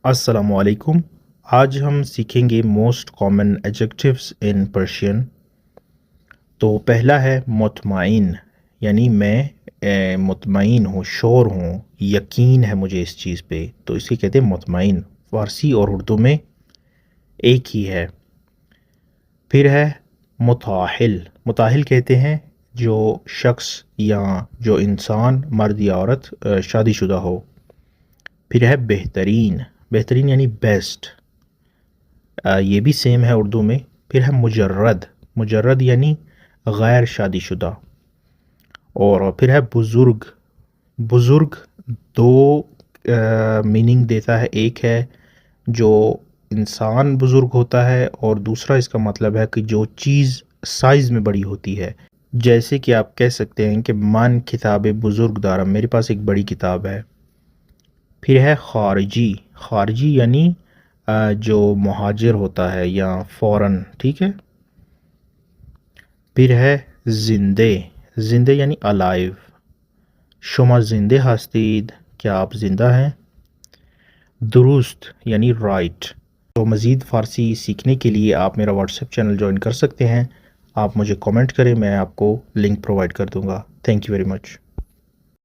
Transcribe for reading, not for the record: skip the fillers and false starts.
السلام علیکم۔ آج ہم سیکھیں گے موسٹ کامن ایڈجیکٹیوز ان پرشین۔ تو پہلا ہے مطمئن، یعنی میں مطمئن ہوں، شور ہوں، یقین ہے مجھے اس چیز پہ، تو اسے کہتے ہیں مطمئن۔ فارسی اور اردو میں ایک ہی ہے۔ پھر ہے متاہل۔ متاہل کہتے ہیں جو شخص یا جو انسان، مرد یا عورت، شادی شدہ ہو۔ پھر ہے بہترین۔ بہترین یعنی بیسٹ، یہ بھی سیم ہے اردو میں۔ پھر ہے مجرد۔ مجرد یعنی غیر شادی شدہ۔ اور پھر ہے بزرگ۔ بزرگ دو میننگ دیتا ہے، ایک ہے جو انسان بزرگ ہوتا ہے، اور دوسرا اس کا مطلب ہے کہ جو چیز سائز میں بڑی ہوتی ہے۔ جیسے کہ آپ کہہ سکتے ہیں کہ من کتاب بزرگ دارم، میرے پاس ایک بڑی کتاب ہے۔ پھر ہے خارجی۔ خارجی یعنی جو مہاجر ہوتا ہے یا فورن، ٹھیک ہے۔ پھر ہے زندے۔ زندے یعنی الائیو۔ شما زندے ہستید، کیا آپ زندہ ہیں؟ درست یعنی رائٹ۔ تو مزید فارسی سیکھنے کے لیے آپ میرا واٹس ایپ چینل جوائن کر سکتے ہیں۔ آپ مجھے کامنٹ کریں، میں آپ کو لنک پرووائڈ کر دوں گا۔ Thank you very much.